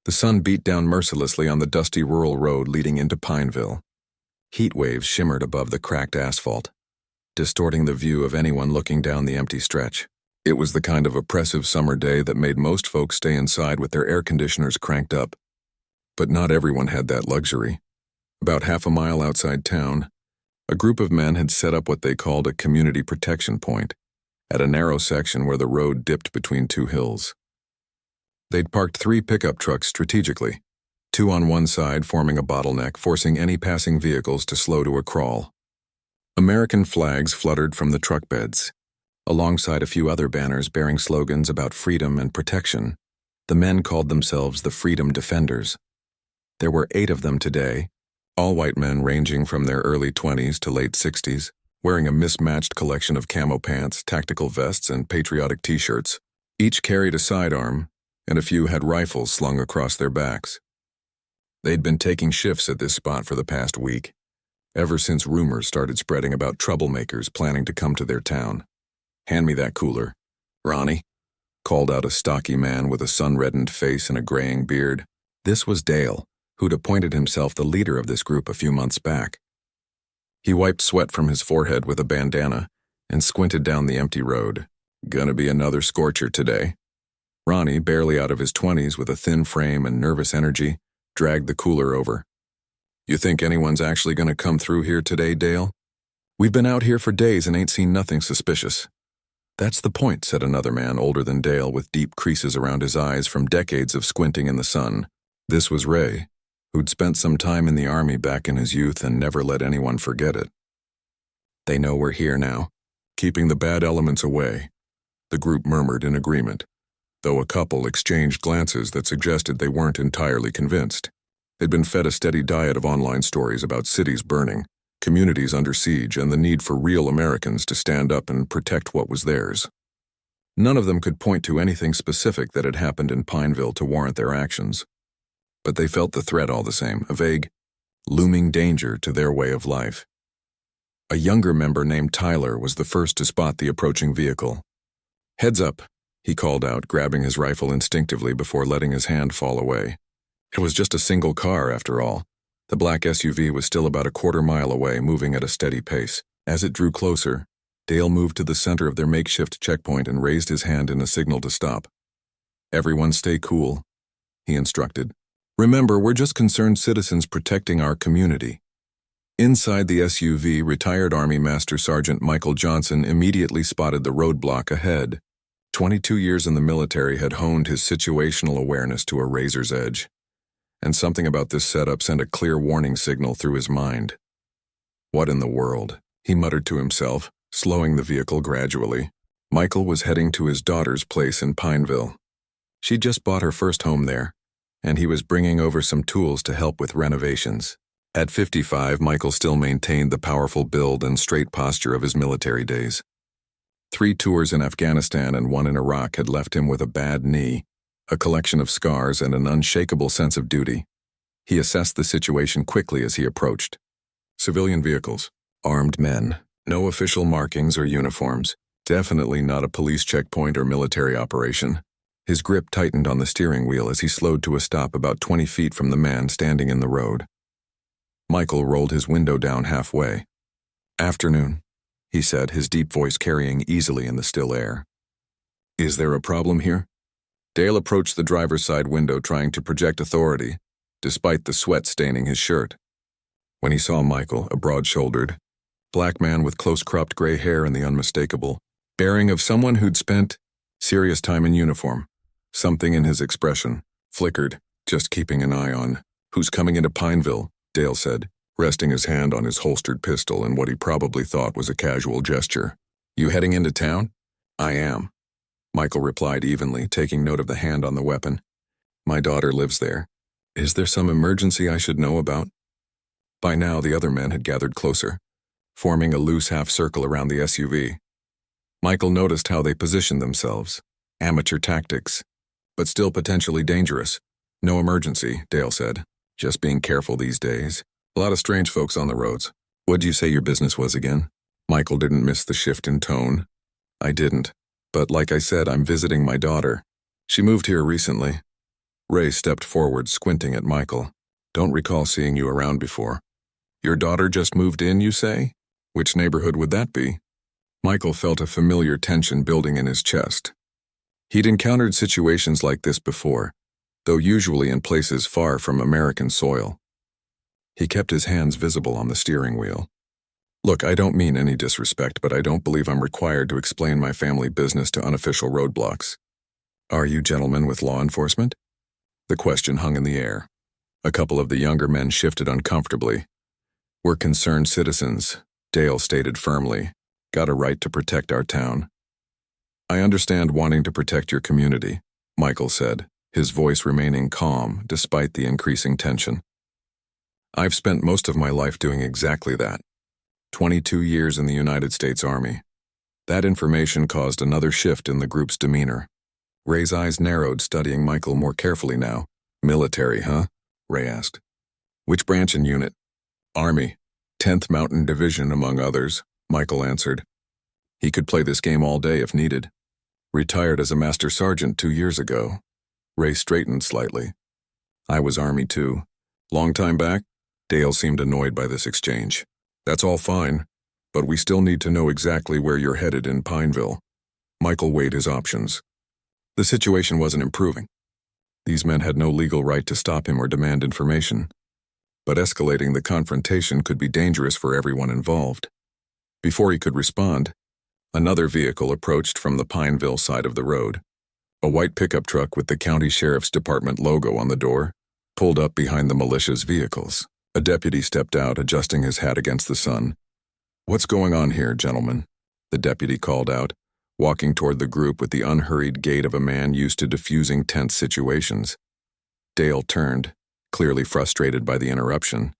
The sun beat down mercilessly on the dusty rural road leading into Pineville. Heat waves shimmered above the cracked asphalt, distorting the view of anyone looking down the empty stretch. It was the kind of oppressive summer day that made most folks stay inside with their air conditioners cranked up. But not everyone had that luxury. About half a mile outside town, a group of men had set up what they called a community protection point, at a narrow section where the road dipped between two hills. They'd parked 3 pickup trucks strategically, 2 on one side forming a bottleneck, forcing any passing vehicles to slow to a crawl. American flags fluttered from the truck beds. Alongside a few other banners bearing slogans about freedom and protection, the men called themselves the Freedom Defenders. There were 8 of them today, all white men ranging from their early 20s to late 60s, wearing a mismatched collection of camo pants, tactical vests, and patriotic t-shirts. Each carried a sidearm, and a few had rifles slung across their backs. They'd been taking shifts at this spot for the past week, ever since rumors started spreading about troublemakers planning to come to their town. "Hand me that cooler, Ronnie," called out a stocky man with a sun-reddened face and a graying beard. This was Dale, who'd appointed himself the leader of this group a few months back. He wiped sweat from his forehead with a bandana and squinted down the empty road. "Gonna be another scorcher today." Ronnie, barely out of his 20s with a thin frame and nervous energy, dragged the cooler over. "You think anyone's actually gonna come through here today, Dale? We've been out here for days and ain't seen nothing suspicious." "That's the point," said another man older than Dale with deep creases around his eyes from decades of squinting in the sun. This was Ray, who'd spent some time in the army back in his youth and never let anyone forget it. "They know we're here now, keeping the bad elements away," the group murmured in agreement, though a couple exchanged glances that suggested they weren't entirely convinced. They'd been fed a steady diet of online stories about cities burning, communities under siege, and the need for real Americans to stand up and protect what was theirs. None of them could point to anything specific that had happened in Pineville to warrant their actions, but they felt the threat all the same, a vague, looming danger to their way of life. A younger member named Tyler was the first to spot the approaching vehicle. "Heads up," he called out, grabbing his rifle instinctively before letting his hand fall away. It was just a single car, after all. The black SUV was still about a quarter-mile away, moving at a steady pace. As it drew closer, Dale moved to the center of their makeshift checkpoint and raised his hand in a signal to stop. "Everyone stay cool," he instructed. "Remember, we're just concerned citizens protecting our community." Inside the SUV, retired Army Master Sergeant Michael Johnson immediately spotted the roadblock ahead. 22 years in the military had honed his situational awareness to a razor's edge, and something about this setup sent a clear warning signal through his mind. "What in the world?" he muttered to himself, slowing the vehicle gradually. Michael was heading to his daughter's place in Pineville. She'd just bought her first home there, and he was bringing over some tools to help with renovations. At 55, Michael still maintained the powerful build and straight posture of his military days. 3 tours in Afghanistan and 1 in Iraq had left him with a bad knee, a collection of scars, and an unshakable sense of duty. He assessed the situation quickly as he approached. Civilian vehicles, armed men, no official markings or uniforms, definitely not a police checkpoint or military operation. His grip tightened on the steering wheel as he slowed to a stop about 20 feet from the man standing in the road. Michael rolled his window down halfway. "Afternoon," he said, his deep voice carrying easily in the still air. "Is there a problem here?" Dale approached the driver's side window, trying to project authority, despite the sweat staining his shirt. When he saw Michael, a broad-shouldered, black man with close-cropped gray hair and the unmistakable bearing of someone who'd spent serious time in uniform, something in his expression flickered, just keeping an eye on. "Who's coming into Pineville?" Dale said, resting his hand on his holstered pistol in what he probably thought was a casual gesture. "You heading into town?" "I am," Michael replied evenly, taking note of the hand on the weapon. "My daughter lives there. Is there some emergency I should know about?" By now, the other men had gathered closer, forming a loose half-circle around the SUV. Michael noticed how they positioned themselves. Amateur tactics, but still potentially dangerous. "No emergency," Dale said. "Just being careful these days. A lot of strange folks on the roads. What'd you say your business was again?" Michael didn't miss the shift in tone. "I didn't. But like I said, I'm visiting my daughter. She moved here recently." Ray stepped forward, squinting at Michael. Don't recall seeing you around before. Your daughter just moved in, you say? Which neighborhood would that be? Michael felt a familiar tension building in his chest. He'd encountered situations like this before, though usually in places far from American soil. He kept his hands visible on the steering wheel. Look, I don't mean any disrespect, but I don't believe I'm required to explain my family business to unofficial roadblocks. Are you gentlemen with law enforcement? The question hung in the air. A couple of the younger men shifted uncomfortably. We're concerned citizens, Dale stated firmly. Got a right to protect our town. I understand wanting to protect your community, Michael said, his voice remaining calm despite the increasing tension. I've spent most of my life doing exactly that. 22 years in the United States Army. That information caused another shift in the group's demeanor. Ray's eyes narrowed, studying Michael more carefully now. Military, huh? Ray asked. Which branch and unit? Army. 10th Mountain Division, among others, Michael answered. He could play this game all day if needed. Retired as a master sergeant 2 years ago. Ray straightened slightly. I was Army too. Long time back? Dale seemed annoyed by this exchange. That's all fine, but we still need to know exactly where you're headed in Pineville. Michael weighed his options. The situation wasn't improving. These men had no legal right to stop him or demand information, but escalating the confrontation could be dangerous for everyone involved. Before he could respond, another vehicle approached from the Pineville side of the road. A white pickup truck with the county sheriff's department logo on the door pulled up behind the militia's vehicles. A deputy stepped out, adjusting his hat against the sun. What's going on here, gentlemen? The deputy called out, walking toward the group with the unhurried gait of a man used to diffusing tense situations. Dale turned, clearly frustrated by the interruption.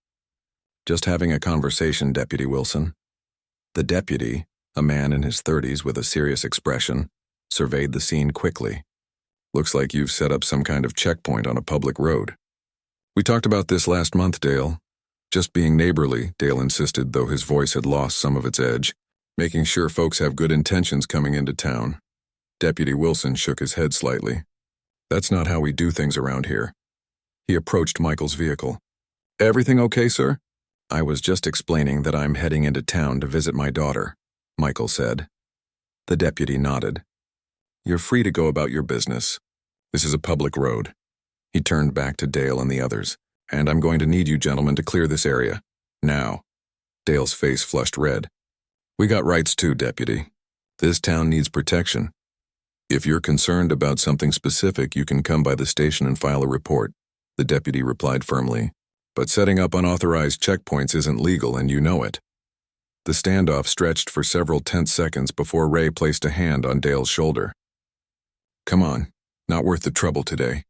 Just having a conversation, Deputy Wilson. The deputy, a man in his 30s with a serious expression, surveyed the scene quickly. Looks like you've set up some kind of checkpoint on a public road. We talked about this last month, Dale. Just being neighborly, Dale insisted, though his voice had lost some of its edge, making sure folks have good intentions coming into town. Deputy Wilson shook his head slightly. That's not how we do things around here. He approached Michael's vehicle. Everything okay, sir? I was just explaining that I'm heading into town to visit my daughter, Michael said. The deputy nodded. You're free to go about your business. This is a public road. He turned back to Dale and the others. And I'm going to need you gentlemen to clear this area. Now. Dale's face flushed red. We got rights too, Deputy. This town needs protection. If you're concerned about something specific, you can come by the station and file a report, the deputy replied firmly. But setting up unauthorized checkpoints isn't legal, and you know it. The standoff stretched for several tense seconds before Ray placed a hand on Dale's shoulder. Come on, not worth the trouble today.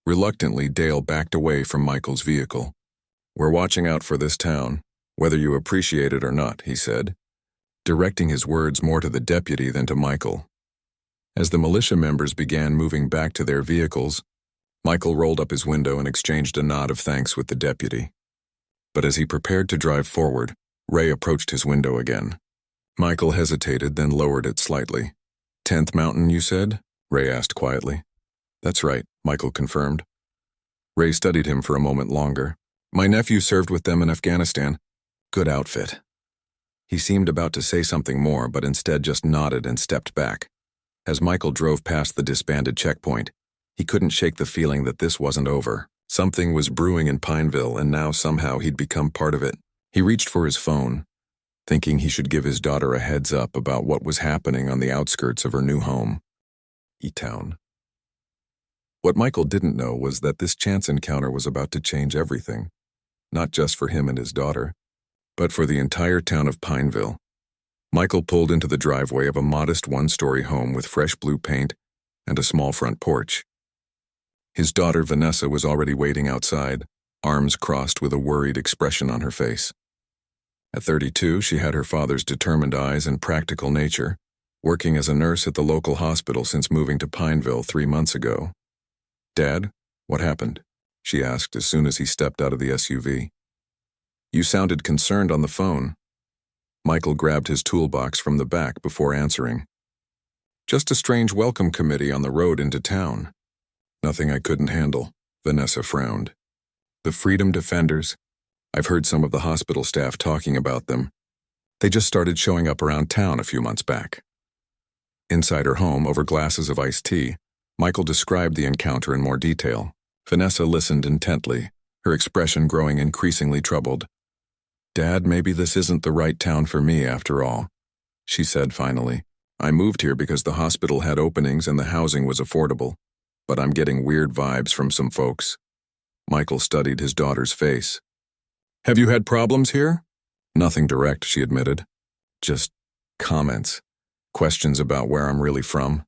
Reluctantly, Dale backed away from Michael's vehicle. We're watching out for this town, whether you appreciate it or not, he said, directing his words more to the deputy than to Michael. As the militia members began moving back to their vehicles, Michael rolled up his window and exchanged a nod of thanks with the deputy. But as he prepared to drive forward, Ray approached his window again. Michael hesitated, then lowered it slightly. 10th Mountain, you said? Ray asked quietly. That's right, Michael confirmed. Ray studied him for a moment longer. My nephew served with them in Afghanistan. Good outfit. He seemed about to say something more, but instead just nodded and stepped back. As Michael drove past the disbanded checkpoint, he couldn't shake the feeling that this wasn't over. Something was brewing in Pineville, and now somehow he'd become part of it. He reached for his phone, thinking he should give his daughter a heads up about what was happening on the outskirts of her new home, E-Town. What Michael didn't know was that this chance encounter was about to change everything, not just for him and his daughter, but for the entire town of Pineville. Michael pulled into the driveway of a modest one-story home with fresh blue paint and a small front porch. His daughter Vanessa was already waiting outside, arms crossed with a worried expression on her face. At 32, she had her father's determined eyes and practical nature, working as a nurse at the local hospital since moving to Pineville 3 months ago. Dad, what happened? She asked as soon as he stepped out of the SUV. You sounded concerned on the phone. Michael grabbed his toolbox from the back before answering. Just a strange welcome committee on the road into town. Nothing I couldn't handle, Vanessa frowned. The Freedom Defenders? I've heard some of the hospital staff talking about them. They just started showing up around town a few months back. Inside her home, over glasses of iced tea, Michael described the encounter in more detail. Vanessa listened intently, her expression growing increasingly troubled. "Dad, maybe this isn't the right town for me after all," she said finally. "I moved here because the hospital had openings and the housing was affordable, but I'm getting weird vibes from some folks." Michael studied his daughter's face. "Have you had problems here?" "Nothing direct," she admitted. "Just comments. Questions about where I'm really from.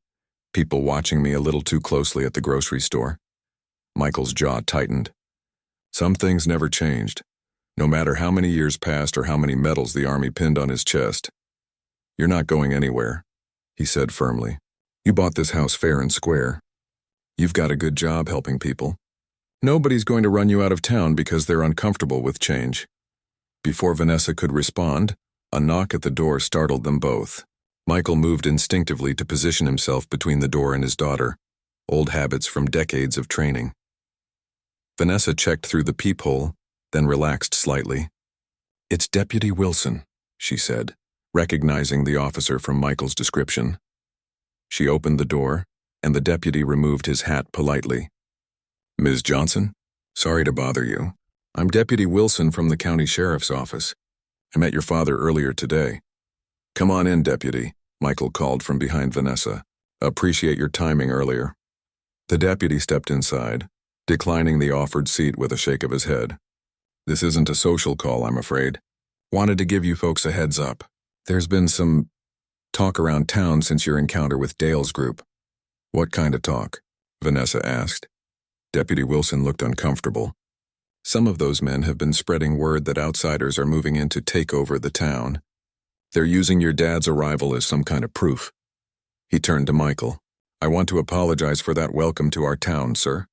People watching me a little too closely at the grocery store." Michael's jaw tightened. Some things never changed, no matter how many years passed or how many medals the Army pinned on his chest. "You're not going anywhere," he said firmly. "You bought this house fair and square. You've got a good job helping people. Nobody's going to run you out of town because they're uncomfortable with change." Before Vanessa could respond, a knock at the door startled them both. Michael moved instinctively to position himself between the door and his daughter, old habits from decades of training. Vanessa checked through the peephole, then relaxed slightly. "It's Deputy Wilson," she said, recognizing the officer from Michael's description. She opened the door, and the deputy removed his hat politely. "Ms. Johnson? Sorry to bother you. I'm Deputy Wilson from the county sheriff's office. I met your father earlier today." "Come on in, Deputy," Michael called from behind Vanessa. "Appreciate your timing earlier." The deputy stepped inside, declining the offered seat with a shake of his head. "This isn't a social call, I'm afraid. Wanted to give you folks a heads up. There's been some talk around town since your encounter with Dale's group." "What kind of talk?" Vanessa asked. Deputy Wilson looked uncomfortable. "Some of those men have been spreading word that outsiders are moving in to take over the town. They're using your dad's arrival as some kind of proof." He turned to Michael. "I want to apologize for that welcome to our town, sir."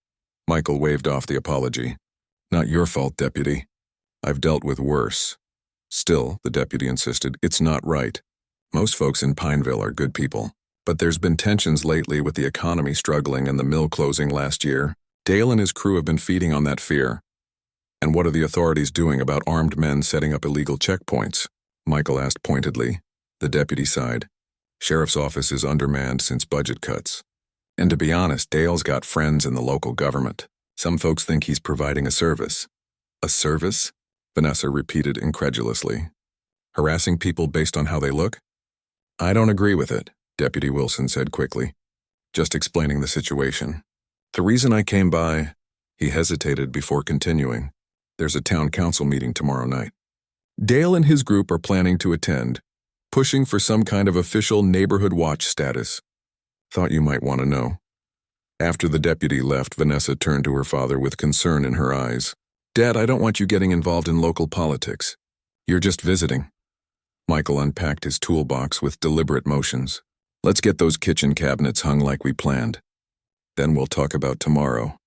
Michael waved off the apology. "Not your fault, Deputy. I've dealt with worse." "Still," the deputy insisted, "it's not right. Most folks in Pineville are good people. But there's been tensions lately with the economy struggling and the mill closing last year. Dale and his crew have been feeding on that fear." "And what are the authorities doing about armed men setting up illegal checkpoints?" Michael asked pointedly. The deputy sighed. "Sheriff's office is undermanned since budget cuts. And to be honest, Dale's got friends in the local government. Some folks think he's providing a service." "A service?" Vanessa repeated incredulously. "Harassing people based on how they look?" "I don't agree with it," Deputy Wilson said quickly. "Just explaining the situation. The reason I came by..." He hesitated before continuing. "There's a town council meeting tomorrow night. Dale and his group are planning to attend, pushing for some kind of official neighborhood watch status. Thought you might want to know." After the deputy left, Vanessa turned to her father with concern in her eyes. "Dad, I don't want you getting involved in local politics. You're just visiting." Michael unpacked his toolbox with deliberate motions. "Let's get those kitchen cabinets hung like we planned. Then we'll talk about tomorrow."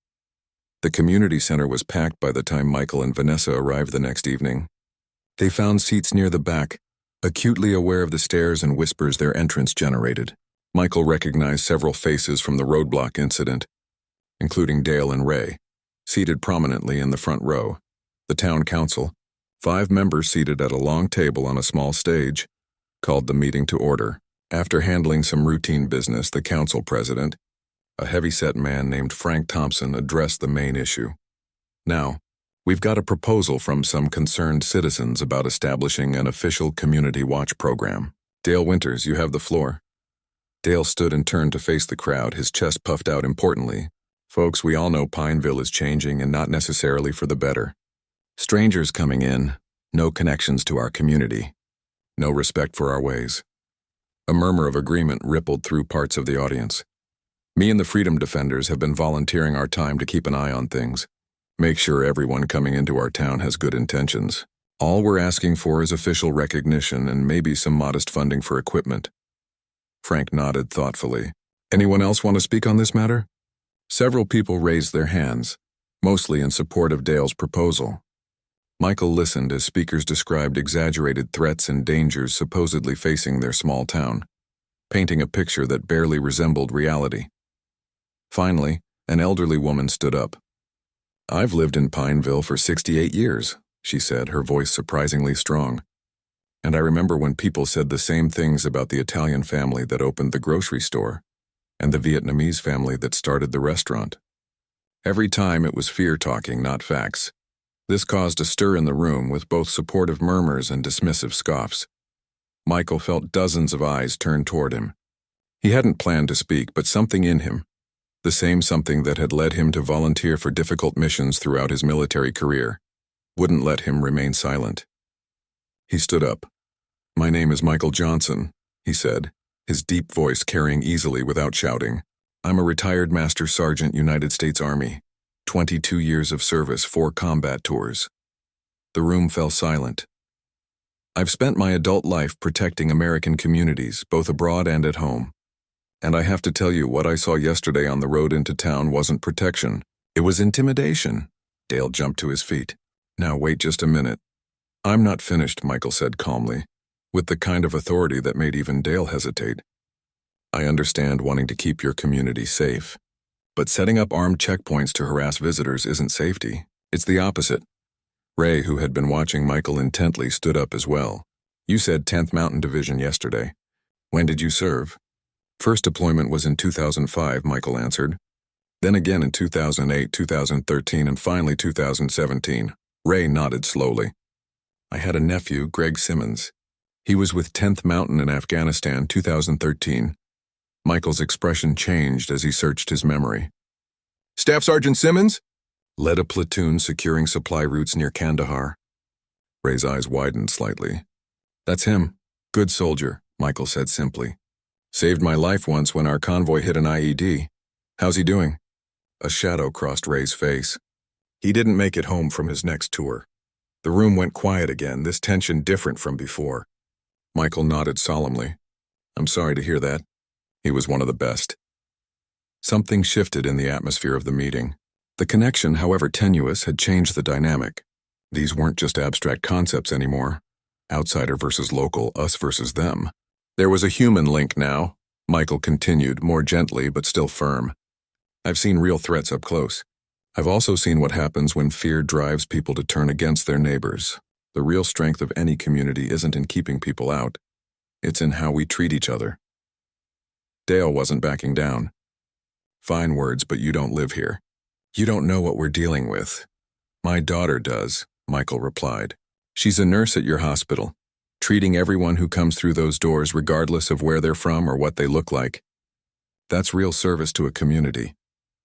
The community center was packed by the time Michael and Vanessa arrived the next evening. They found seats near the back, acutely aware of the stares and whispers their entrance generated. Michael recognized several faces from the roadblock incident, including Dale and Ray, seated prominently in the front row. The town council, 5 members seated at a long table on a small stage, called the meeting to order. After handling some routine business, the council president, a heavy-set man named Frank Thompson, addressed the main issue. "Now, we've got a proposal from some concerned citizens about establishing an official community watch program. Dale Winters, you have the floor." Dale stood and turned to face the crowd, his chest puffed out importantly. "Folks, we all know Pineville is changing and not necessarily for the better. Strangers coming in, no connections to our community, no respect for our ways." A murmur of agreement rippled through parts of the audience. "Me and the Freedom Defenders have been volunteering our time to keep an eye on things. Make sure everyone coming into our town has good intentions. All we're asking for is official recognition and maybe some modest funding for equipment." Frank nodded thoughtfully. "Anyone else want to speak on this matter?" Several people raised their hands, mostly in support of Dale's proposal. Michael listened as speakers described exaggerated threats and dangers supposedly facing their small town, painting a picture that barely resembled reality. Finally, An elderly woman stood up. "I've lived in Pineville for 68 years, she said, her voice surprisingly strong. "And I remember when people said the same things about the Italian family that opened the grocery store and the Vietnamese family that started the restaurant. Every time it was fear talking, not facts. This caused a stir in the room with both supportive murmurs and dismissive scoffs. Michael felt dozens of eyes turned toward him. He hadn't planned to speak, but something in him, the same something that had led him to volunteer for difficult missions throughout his military career, wouldn't let him remain silent. He stood up. "My name is Michael Johnson," he said, his deep voice carrying easily without shouting. "I'm a retired Master Sergeant, United States Army. 22 years of service, 4 combat tours." The room fell silent. "I've spent my adult life protecting American communities, both abroad and at home. And I have to tell you, what I saw yesterday on the road into town wasn't protection. It was intimidation." Dale jumped to his feet. "Now wait just a minute." "I'm not finished," Michael said calmly, with the kind of authority that made even Dale hesitate. "I understand wanting to keep your community safe. But setting up armed checkpoints to harass visitors isn't safety. It's the opposite." Ray, who had been watching Michael intently, stood up as well. "You said 10th Mountain Division yesterday. When did you serve?" "First deployment was in 2005, Michael answered. "Then again in 2008, 2013, and finally 2017. Ray nodded slowly. "I had a nephew, Greg Simmons. He was with 10th Mountain in Afghanistan, 2013. Michael's expression changed as he searched his memory. "Staff Sergeant Simmons?" "Led a platoon securing supply routes near Kandahar." Ray's eyes widened slightly. "That's him. Good soldier," Michael said simply. "Saved my life once when our convoy hit an IED. How's he doing?" A shadow crossed Ray's face. "He didn't make it home from his next tour." The room went quiet again, this tension different from before. Michael nodded solemnly. "I'm sorry to hear that. He was one of the best." Something shifted in the atmosphere of the meeting. The connection, however tenuous, had changed the dynamic. These weren't just abstract concepts anymore. Outsider versus local, us versus them. There was a human link now, Michael continued, more gently but still firm. "I've seen real threats up close. I've also seen what happens when fear drives people to turn against their neighbors. The real strength of any community isn't in keeping people out. It's in how we treat each other." Dale wasn't backing down. "Fine words, but you don't live here. You don't know what we're dealing with." "My daughter does," Michael replied. "She's a nurse at your hospital, treating everyone who comes through those doors regardless of where they're from or what they look like. That's real service to a community."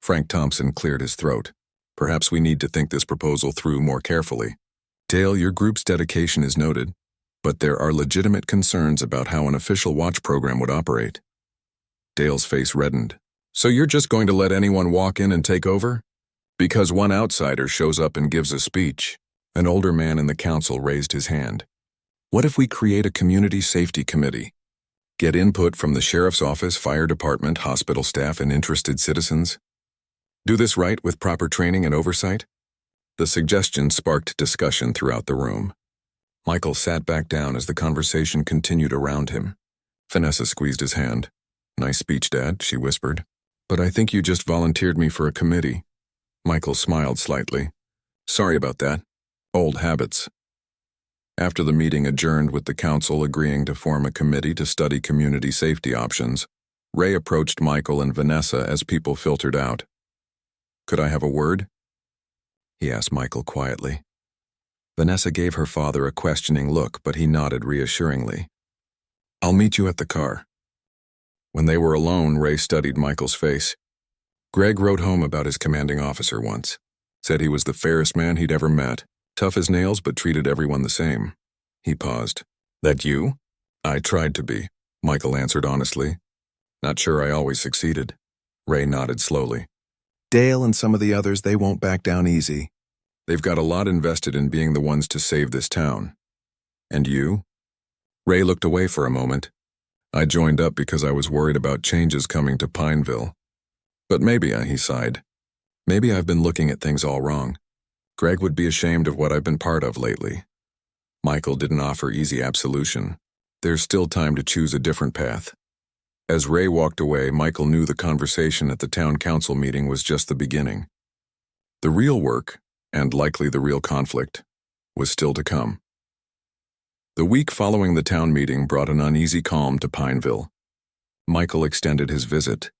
Frank Thompson cleared his throat. "Perhaps we need to think this proposal through more carefully. Dale, your group's dedication is noted, but there are legitimate concerns about how an official watch program would operate." Dale's face reddened. "So you're just going to let anyone walk in and take over? Because one outsider shows up and gives a speech." An older man in the council raised his hand. "What if we create a community safety committee? Get input from the sheriff's office, fire department, hospital staff, and interested citizens? Do this right with proper training and oversight?" The suggestion sparked discussion throughout the room. Michael sat back down as the conversation continued around him. Vanessa squeezed his hand. "Nice speech, Dad," she whispered. "But I think you just volunteered me for a committee." Michael smiled slightly. "Sorry about that. Old habits." After the meeting adjourned with the council agreeing to form a committee to study community safety options, Ray approached Michael and Vanessa as people filtered out. "Could I have a word?" he asked Michael quietly. Vanessa gave her father a questioning look, but he nodded reassuringly. "I'll meet you at the car." When they were alone, Ray studied Michael's face. "Greg wrote home about his commanding officer once. Said he was the fairest man he'd ever met. Tough as nails, but treated everyone the same." He paused. "That you?" "I tried to be," Michael answered honestly. "Not sure I always succeeded." Ray nodded slowly. "Dale and some of the others, they won't back down easy. They've got a lot invested in being the ones to save this town." "And you?" Ray looked away for a moment. "I joined up because I was worried about changes coming to Pineville. But maybe," he sighed, "maybe I've been looking at things all wrong. Greg would be ashamed of what I've been part of lately." Michael didn't offer easy absolution. There's still time to choose a different path. As Ray walked away, Michael knew the conversation at the town council meeting was just the beginning. The real work, and likely the real conflict, was still to come. The week following the town meeting brought an uneasy calm to Pineville. Michael extended his visit,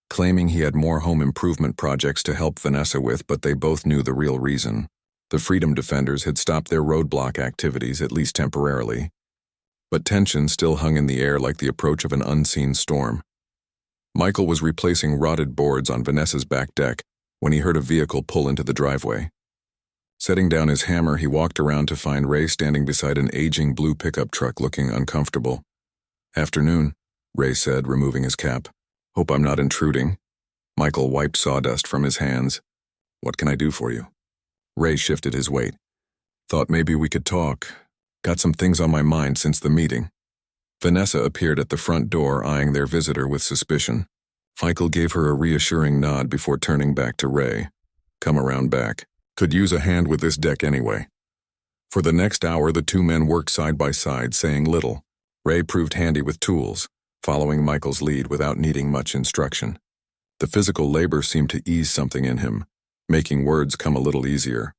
claiming he had more home improvement projects to help Vanessa with, but they both knew the real reason. The Freedom Defenders had stopped their roadblock activities, at least temporarily, but tension still hung in the air like the approach of an unseen storm. Michael was replacing rotted boards on Vanessa's back deck when he heard a vehicle pull into the driveway. Setting down his hammer, he walked around to find Ray standing beside an aging blue pickup truck looking uncomfortable. "Afternoon," Ray said, removing his cap. "Hope I'm not intruding." Michael wiped sawdust from his hands. "What can I do for you?" Ray shifted his weight. "Thought maybe we could talk. Got some things on my mind since the meeting." Vanessa appeared at the front door, eyeing their visitor with suspicion. Michael gave her a reassuring nod before turning back to Ray. "Come around back. Could use a hand with this deck anyway." For the next hour, the two men worked side by side, saying little. Ray proved handy with tools, following Michael's lead without needing much instruction. The physical labor seemed to ease something in him, making words come a little easier.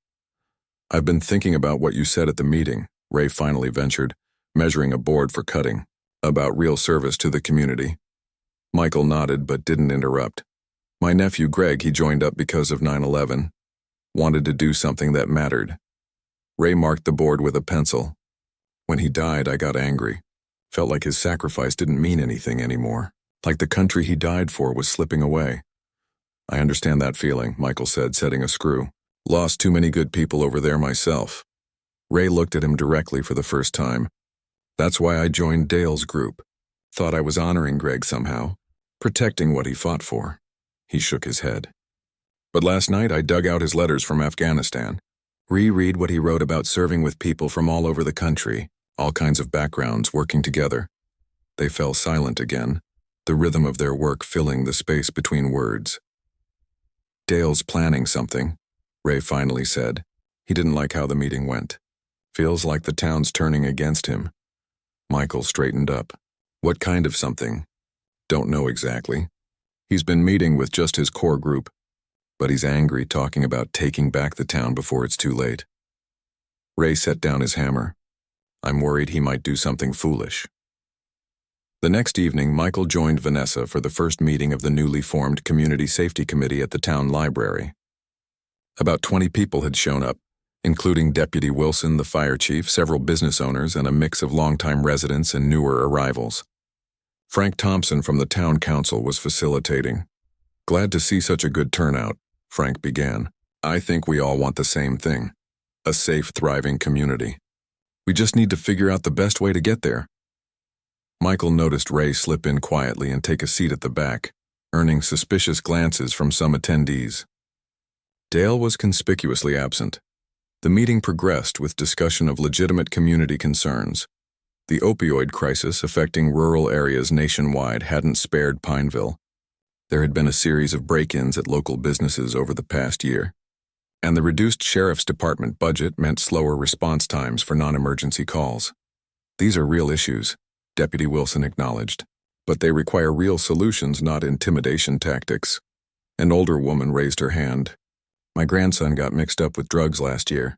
"I've been thinking about what you said at the meeting," Ray finally ventured, measuring a board for cutting, "about real service to the community." Michael nodded but didn't interrupt. "My nephew Greg, he joined up because of 9/11. Wanted to do something that mattered." Ray marked the board with a pencil. "When he died, I got angry. Felt like his sacrifice didn't mean anything anymore. Like the country he died for was slipping away." "I understand that feeling," Michael said, setting a screw. "Lost too many good people over there myself." Ray looked at him directly for the first time. "That's why I joined Dale's group. Thought I was honoring Greg somehow, protecting what he fought for." He shook his head. "But last night I dug out his letters from Afghanistan. Reread what he wrote about serving with people from all over the country, all kinds of backgrounds working together." They fell silent again, the rhythm of their work filling the space between words. "Dale's planning something," Ray finally said. He didn't like how the meeting went. "Feels like the town's turning against him." Michael straightened up. "What kind of something?" "Don't know exactly. He's been meeting with just his core group, but he's angry, talking about taking back the town before it's too late." Ray set down his hammer. "I'm worried he might do something foolish." The next evening, Michael joined Vanessa for the first meeting of the newly formed Community Safety Committee at the town library. About 20 people had shown up, including Deputy Wilson, the fire chief, several business owners, and a mix of longtime residents and newer arrivals. Frank Thompson from the town council was facilitating. "Glad to see such a good turnout," Frank began. "I think we all want the same thing, a safe, thriving community. We just need to figure out the best way to get there." Michael noticed Ray slip in quietly and take a seat at the back, earning suspicious glances from some attendees. Dale was conspicuously absent. The meeting progressed with discussion of legitimate community concerns. The opioid crisis affecting rural areas nationwide hadn't spared Pineville. There had been a series of break-ins at local businesses over the past year, and the reduced sheriff's department budget meant slower response times for non-emergency calls. "These are real issues," Deputy Wilson acknowledged, "but they require real solutions, not intimidation tactics." An older woman raised her hand. "My grandson got mixed up with drugs last year.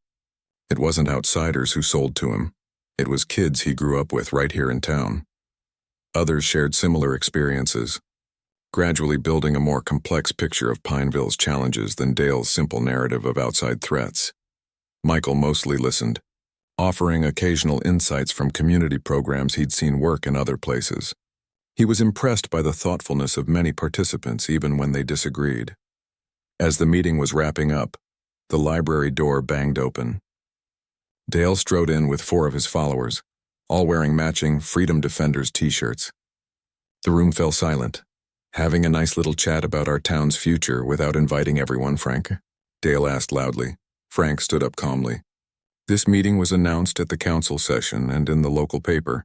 It wasn't outsiders who sold to him. It was kids he grew up with right here in town." Others shared similar experiences, gradually building a more complex picture of Pineville's challenges than Dale's simple narrative of outside threats. Michael mostly listened, offering occasional insights from community programs he'd seen work in other places. He was impressed by the thoughtfulness of many participants, even when they disagreed. As the meeting was wrapping up, the library door banged open. Dale strode in with 4 of his followers, all wearing matching Freedom Defenders t-shirts. The room fell silent. "Having a nice little chat about our town's future without inviting everyone, Frank?" Dale asked loudly. Frank stood up calmly. "This meeting was announced at the council session and in the local paper."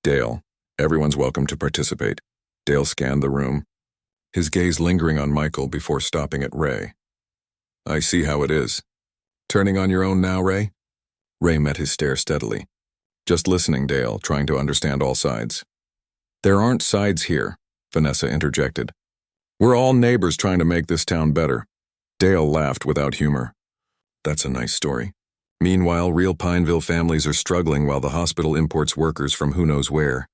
"Dale, everyone's welcome to participate." Dale scanned the room, his gaze lingering on Michael before stopping at Ray. "I see how it is. Turning on your own now, Ray?" Ray met his stare steadily. "Just listening, Dale, trying to understand all sides." "There aren't sides here," Vanessa interjected. We're all neighbors trying to make this town better. Dale laughed without humor. That's a nice story. Meanwhile, real Pineville families are struggling while the hospital imports workers from who knows where.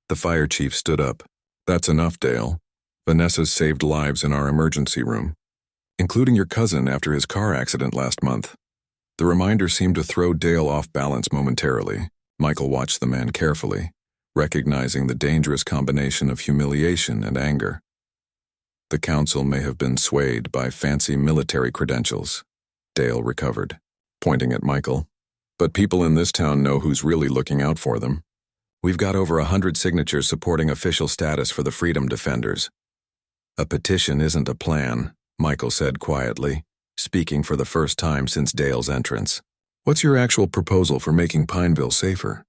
The fire chief stood up. That's enough, Dale. Vanessa's saved lives in our emergency room, including your cousin after his car accident last month. The reminder seemed to throw Dale off balance momentarily. Michael watched the man carefully, recognizing the dangerous combination of humiliation and anger. The council may have been swayed by fancy military credentials. Dale recovered, pointing at Michael. But people in this town know who's really looking out for them. We've got over 100 signatures supporting official status for the Freedom Defenders. A petition isn't a plan, Michael said quietly, speaking for the first time since Dale's entrance. What's your actual proposal for making Pineville safer?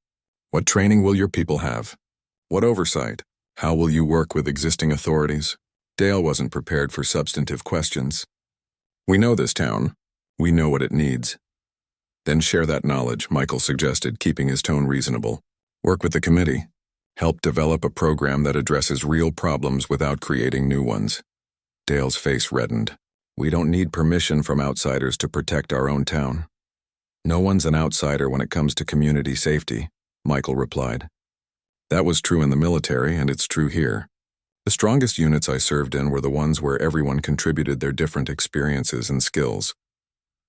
What training will your people have? What oversight? How will you work with existing authorities? Dale wasn't prepared for substantive questions. We know this town. We know what it needs. Then share that knowledge, Michael suggested, keeping his tone reasonable. Work with the committee. Help develop a program that addresses real problems without creating new ones. Dale's face reddened. We don't need permission from outsiders to protect our own town. No one's an outsider when it comes to community safety, Michael replied. That was true in the military, and it's true here. The strongest units I served in were the ones where everyone contributed their different experiences and skills.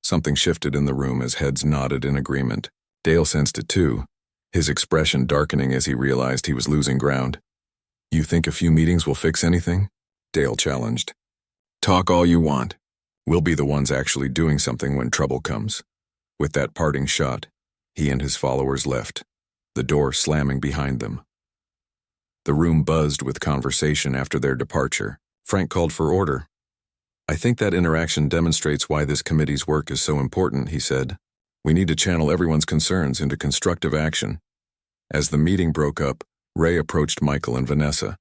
Something shifted in the room as heads nodded in agreement. Dale sensed it too, his expression darkening as he realized he was losing ground. You think a few meetings will fix anything? Dale challenged. Talk all you want. We'll be the ones actually doing something when trouble comes. With that parting shot, he and his followers left, the door slamming behind them. The room buzzed with conversation after their departure. Frank called for order. I think that interaction demonstrates why this committee's work is so important, he said. We need to channel everyone's concerns into constructive action. As the meeting broke up, Ray approached Michael and Vanessa.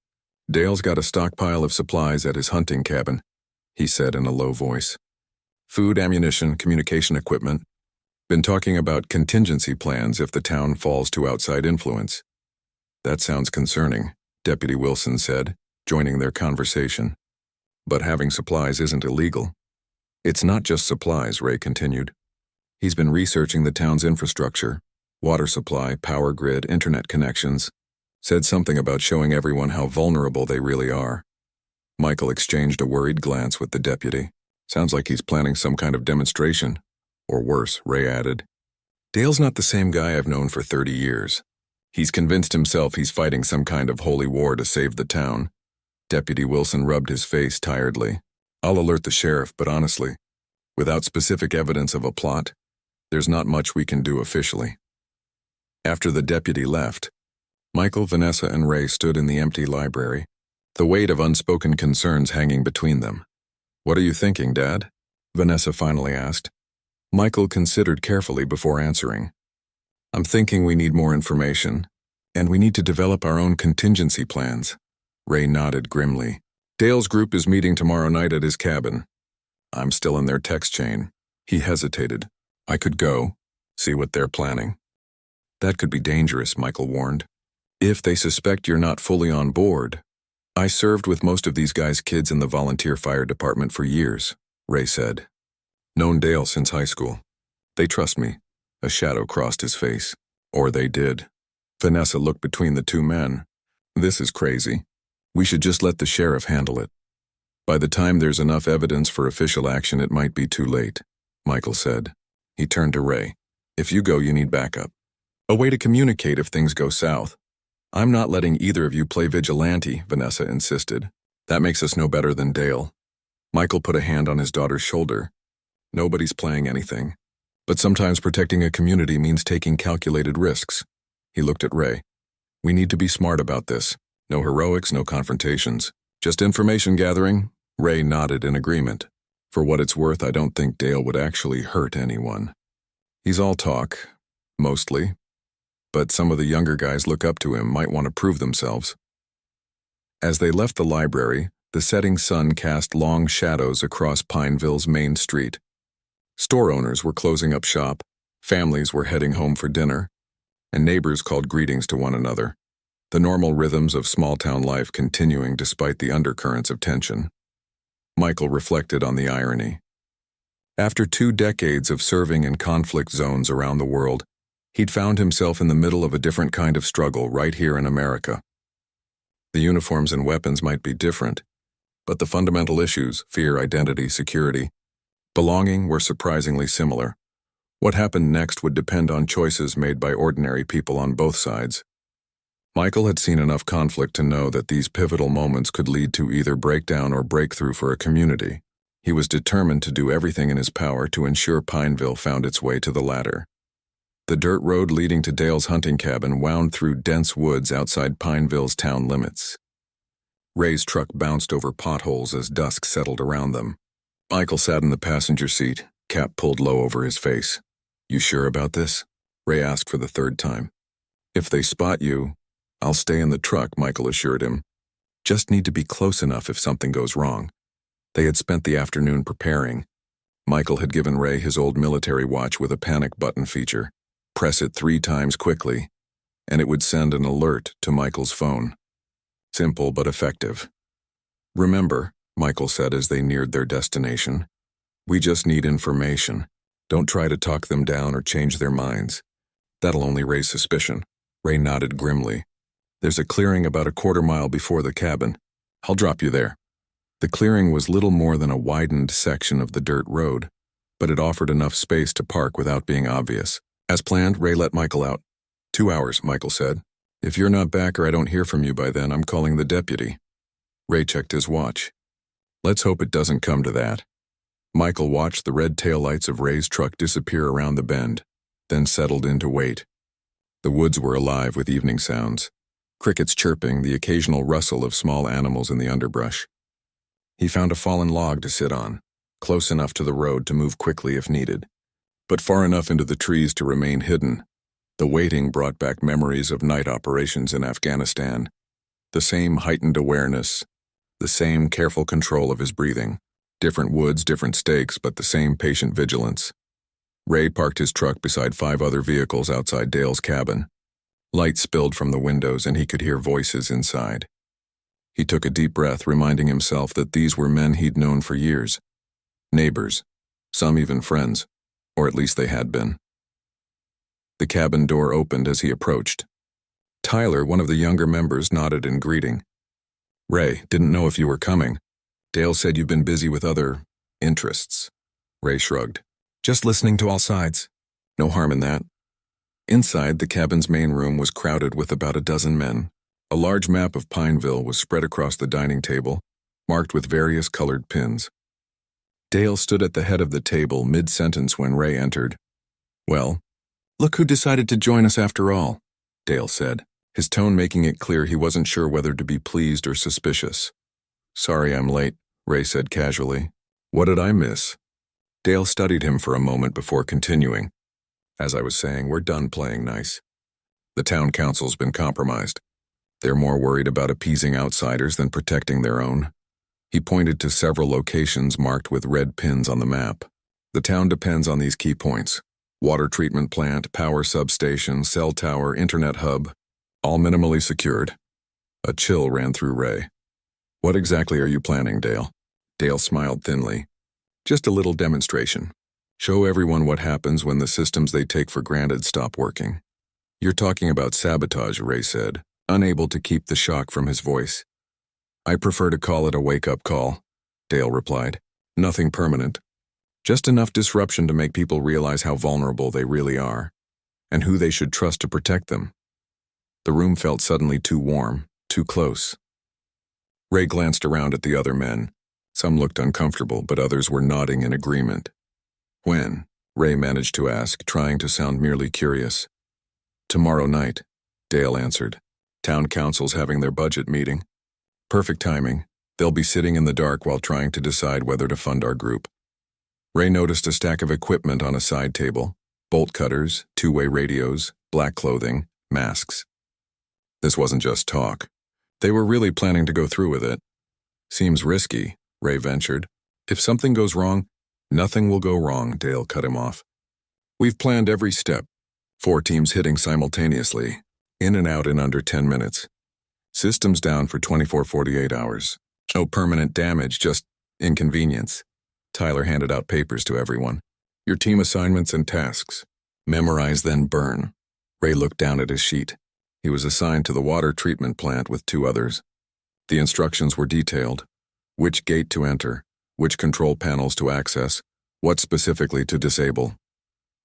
Dale's got a stockpile of supplies at his hunting cabin, he said in a low voice. Food, ammunition, communication equipment. Been talking about contingency plans if the town falls to outside influence. That sounds concerning, Deputy Wilson said, joining their conversation. But having supplies isn't illegal. It's not just supplies, Ray continued. He's been researching the town's infrastructure, water supply, power grid, internet connections. Said something about showing everyone how vulnerable they really are. Michael exchanged a worried glance with the deputy. Sounds like he's planning some kind of demonstration. Or worse, Ray added. Dale's not the same guy I've known for 30 years. He's convinced himself he's fighting some kind of holy war to save the town. Deputy Wilson rubbed his face tiredly. I'll alert the sheriff, but honestly, without specific evidence of a plot, there's not much we can do officially. After the deputy left, Michael, Vanessa, and Ray stood in the empty library, the weight of unspoken concerns hanging between them. What are you thinking, Dad? Vanessa finally asked. Michael considered carefully before answering. I'm thinking we need more information, and we need to develop our own contingency plans. Ray nodded grimly. Dale's group is meeting tomorrow night at his cabin. I'm still in their text chain. He hesitated. I could go, see what they're planning. That could be dangerous, Michael warned. If they suspect you're not fully on board. I served with most of these guys' kids in the volunteer fire department for years, Ray said. Known Dale since high school. They trust me. A shadow crossed his face. Or they did. Vanessa looked between the two men. This is crazy. We should just let the sheriff handle it. By the time there's enough evidence for official action, it might be too late, Michael said. He turned to Ray. If you go, you need backup. A way to communicate if things go south. I'm not letting either of you play vigilante, Vanessa insisted. That makes us no better than Dale. Michael put a hand on his daughter's shoulder. Nobody's playing anything. But sometimes protecting a community means taking calculated risks. He looked at Ray. We need to be smart about this. No heroics, no confrontations. Just information gathering. Ray nodded in agreement. For what it's worth, I don't think Dale would actually hurt anyone. He's all talk, mostly. But some of the younger guys look up to him, might want to prove themselves. As they left the library, the setting sun cast long shadows across Pineville's main street. Store owners were closing up shop, families were heading home for dinner, and neighbors called greetings to one another. the normal rhythms of small-town life continuing despite the undercurrents of tension. Michael reflected on the irony. After 2 decades of serving in conflict zones around the world, he'd found himself in the middle of a different kind of struggle right here in America. The uniforms and weapons might be different, but the fundamental issues, fear, identity, security, belonging, were surprisingly similar. What happened next would depend on choices made by ordinary people on both sides. Michael had seen enough conflict to know that these pivotal moments could lead to either breakdown or breakthrough for a community. He was determined to do everything in his power to ensure Pineville found its way to the latter. The dirt road leading to Dale's hunting cabin wound through dense woods outside Pineville's town limits. Ray's truck bounced over potholes as dusk settled around them. Michael sat in the passenger seat, cap pulled low over his face. "You sure about this?" Ray asked for the 3rd time. "If they spot you, I'll stay in the truck," Michael assured him. "Just need to be close enough if something goes wrong." They had spent the afternoon preparing. Michael had given Ray his old military watch with a panic button feature. Press it 3 times quickly, and it would send an alert to Michael's phone. Simple but effective. "Remember," Michael said as they neared their destination, "we just need information. Don't try to talk them down or change their minds. That'll only raise suspicion." Ray nodded grimly. "There's a clearing about a 1/4 mile before the cabin. I'll drop you there." The clearing was little more than a widened section of the dirt road, but it offered enough space to park without being obvious. As planned, Ray let Michael out. 2 hours, Michael said. "If you're not back or I don't hear from you by then, I'm calling the deputy." Ray checked his watch. "Let's hope it doesn't come to that." Michael watched the red taillights of Ray's truck disappear around the bend, then settled in to wait. The woods were alive with evening sounds. Crickets chirping, the occasional rustle of small animals in the underbrush. He found a fallen log to sit on, close enough to the road to move quickly if needed, but far enough into the trees to remain hidden. The waiting brought back memories of night operations in Afghanistan. The same heightened awareness, the same careful control of his breathing. Different woods, different stakes, but the same patient vigilance. Ray parked his truck beside 5 other vehicles outside Dale's cabin. Light spilled from the windows and he could hear voices inside. He took a deep breath, reminding himself that these were men he'd known for years. Neighbors, some even friends, or at least they had been. The cabin door opened as he approached. Tyler, one of the younger members, nodded in greeting. "Ray, didn't know if you were coming. Dale said you've been busy with other interests." Ray shrugged. "Just listening to all sides. No harm in that." Inside, the cabin's main room was crowded with about a dozen men. A large map of Pineville was spread across the dining table, marked with various colored pins. Dale stood at the head of the table mid-sentence when Ray entered. "Well, look who decided to join us after all," Dale said, his tone making it clear he wasn't sure whether to be pleased or suspicious. "Sorry I'm late," Ray said casually. "What did I miss?" Dale studied him for a moment before continuing. "As I was saying, we're done playing nice. The town council's been compromised. They're more worried about appeasing outsiders than protecting their own." He pointed to several locations marked with red pins on the map. "The town depends on these key points: water treatment plant, power substation, cell tower, internet hub, all minimally secured." A chill ran through Ray. "What exactly are you planning, Dale?" Dale smiled thinly. "Just a little demonstration. Show everyone what happens when the systems they take for granted stop working." "You're talking about sabotage," Ray said, unable to keep the shock from his voice. "I prefer to call it a wake-up call," Dale replied. "Nothing permanent. Just enough disruption to make people realize how vulnerable they really are, and who they should trust to protect them." The room felt suddenly too warm, too close. Ray glanced around at the other men. Some looked uncomfortable, but others were nodding in agreement. "When?" Ray managed to ask, trying to sound merely curious. "Tomorrow night," Dale answered. "Town council's having their budget meeting. Perfect timing. They'll be sitting in the dark while trying to decide whether to fund our group." Ray noticed a stack of equipment on a side table: bolt cutters, 2-way radios, black clothing, masks. This wasn't just talk. They were really planning to go through with it. "Seems risky," Ray ventured. "If something goes wrong—" "Nothing will go wrong," Dale cut him off. "We've planned every step. 4 teams hitting simultaneously, in and out in under 10 minutes. Systems down for 24-48 hours. No permanent damage, just inconvenience. Tyler handed out papers to everyone. Your team assignments and tasks. Memorize, then burn. Ray looked down at his sheet. He was assigned to the water treatment plant with 2 others. The instructions were detailed. Which gate to enter, which control panels to access, what specifically to disable.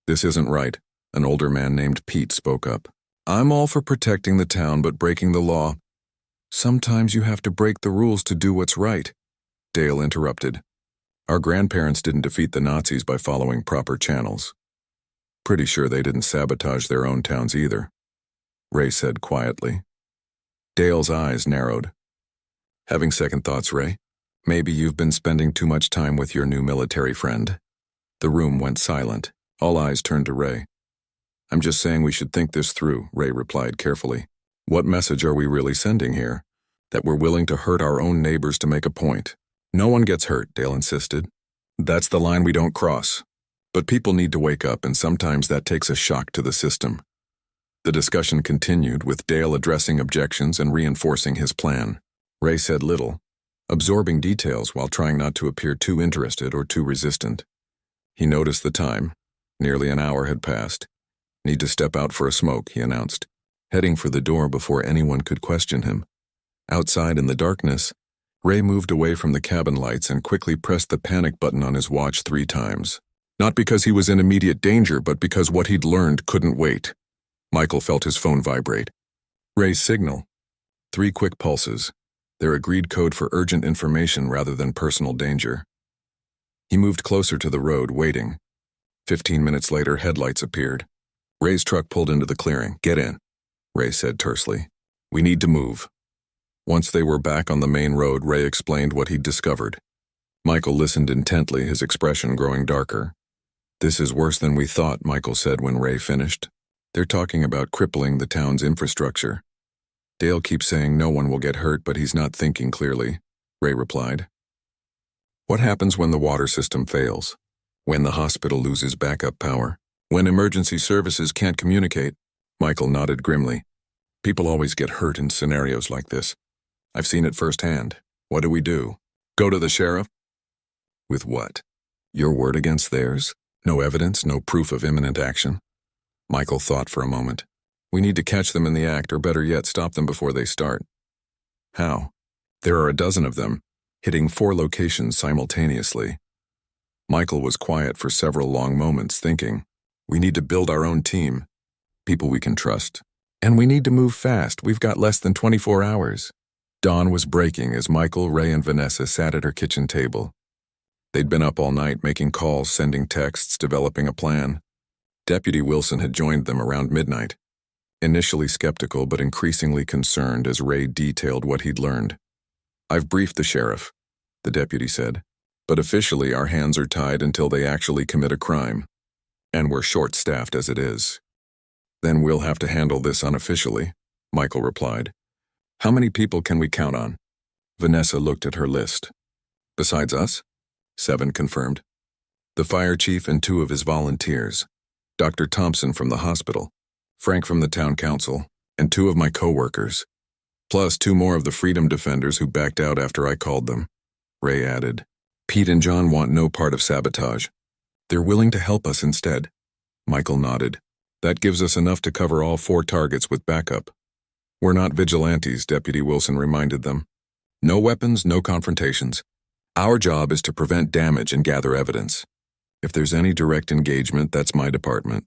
This isn't right, an older man named Pete spoke up. I'm all for protecting the town but breaking the law. Sometimes you have to break the rules to do what's right. Dale interrupted. Our grandparents didn't defeat the Nazis by following proper channels. Pretty sure they didn't sabotage their own towns either, Ray said quietly. Dale's eyes narrowed. Having second thoughts, Ray? Maybe you've been spending too much time with your new military friend. The room went silent. All eyes turned to Ray. I'm just saying we should think this through, Ray replied carefully. What message are we really sending here? That we're willing to hurt our own neighbors to make a point. No one gets hurt, Dale insisted. That's the line we don't cross. But people need to wake up, and sometimes that takes a shock to the system. The discussion continued, with Dale addressing objections and reinforcing his plan. Ray said little, absorbing details while trying not to appear too interested or too resistant. He noticed the time. Nearly an hour had passed. Need to step out for a smoke, he announced, heading for the door before anyone could question him. Outside in the darkness, Ray moved away from the cabin lights and quickly pressed the panic button on his watch 3 times. Not because he was in immediate danger, but because what he'd learned couldn't wait. Michael felt his phone vibrate. Ray's signal. 3 quick pulses, their agreed code for urgent information rather than personal danger. He moved closer to the road, waiting. 15 minutes later, headlights appeared. Ray's truck pulled into the clearing. Get in, Ray said tersely. We need to move. Once they were back on the main road, Ray explained what he'd discovered. Michael listened intently, his expression growing darker. This is worse than we thought, Michael said when Ray finished. They're talking about crippling the town's infrastructure. Dale keeps saying no one will get hurt, but he's not thinking clearly, Ray replied. What happens when the water system fails? When the hospital loses backup power? When emergency services can't communicate? Michael nodded grimly. People always get hurt in scenarios like this. I've seen it firsthand. What do we do? Go to the sheriff? With what? Your word against theirs? No evidence, no proof of imminent action? Michael thought for a moment. We need to catch them in the act, or better yet, stop them before they start. How? There are a dozen of them, hitting 4 locations simultaneously. Michael was quiet for several long moments, thinking, we need to build our own team, people we can trust. And we need to move fast. We've got less than 24 hours. Dawn was breaking as Michael, Ray, and Vanessa sat at her kitchen table. They'd been up all night making calls, sending texts, developing a plan. Deputy Wilson had joined them around midnight. Initially skeptical but increasingly concerned as Ray detailed what he'd learned. I've briefed the sheriff, the deputy said, but officially our hands are tied until they actually commit a crime. And we're short-staffed as it is. Then we'll have to handle this unofficially, Michael replied. How many people can we count on? Vanessa looked at her list. Besides us? 7 confirmed. The fire chief and 2 of his volunteers. Dr. Thompson from the hospital, Frank from the town council, and 2 of my co-workers. Plus 2 more of the freedom defenders who backed out after I called them. Ray added. Pete and John want no part of sabotage. They're willing to help us instead. Michael nodded. That gives us enough to cover all 4 targets with backup. We're not vigilantes, Deputy Wilson reminded them. No weapons, no confrontations. Our job is to prevent damage and gather evidence. If there's any direct engagement, that's my department.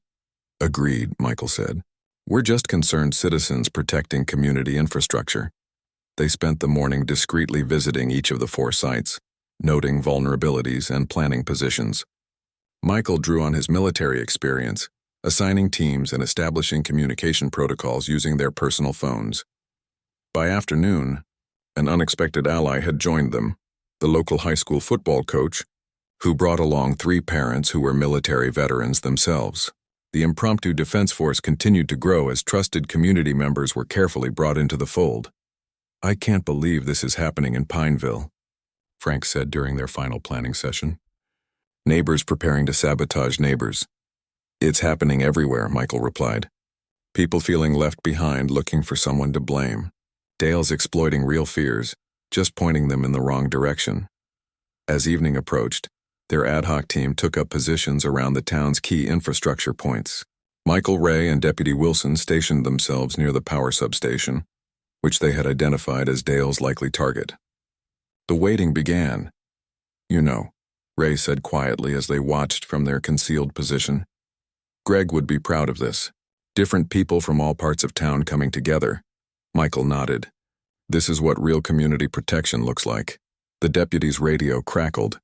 Agreed, Michael said. We're just concerned citizens protecting community infrastructure. They spent the morning discreetly visiting each of the 4 sites, noting vulnerabilities and planning positions. Michael drew on his military experience, assigning teams and establishing communication protocols using their personal phones. By afternoon, an unexpected ally had joined them, the local high school football coach, who brought along 3 parents who were military veterans themselves. The impromptu defense force continued to grow as trusted community members were carefully brought into the fold. I can't believe this is happening in Pineville, Frank said during their final planning session. Neighbors preparing to sabotage neighbors. It's happening everywhere, Michael replied. People feeling left behind, looking for someone to blame. Dale's exploiting real fears, just pointing them in the wrong direction. As evening approached, their ad hoc team took up positions around the town's key infrastructure points. Michael, Ray, and Deputy Wilson stationed themselves near the power substation, which they had identified as Dale's likely target. The waiting began. "You know," Ray said quietly as they watched from their concealed position. "Greg would be proud of this. Different people from all parts of town coming together." Michael nodded. "This is what real community protection looks like." The deputy's radio crackled.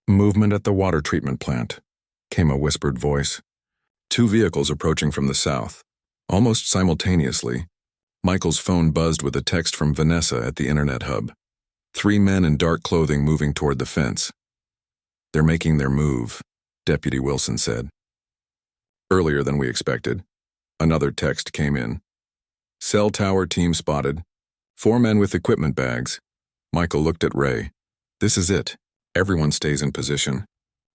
"Movement at the water treatment plant," came a whispered voice. 2 vehicles approaching from the south. Almost simultaneously, Michael's phone buzzed with a text from Vanessa at the internet hub. 3 men in dark clothing moving toward the fence. "They're making their move," Deputy Wilson said. "Earlier than we expected." Another text came in. "Cell tower team spotted. 4 men with equipment bags." Michael looked at Ray. "This is it. Everyone stays in position.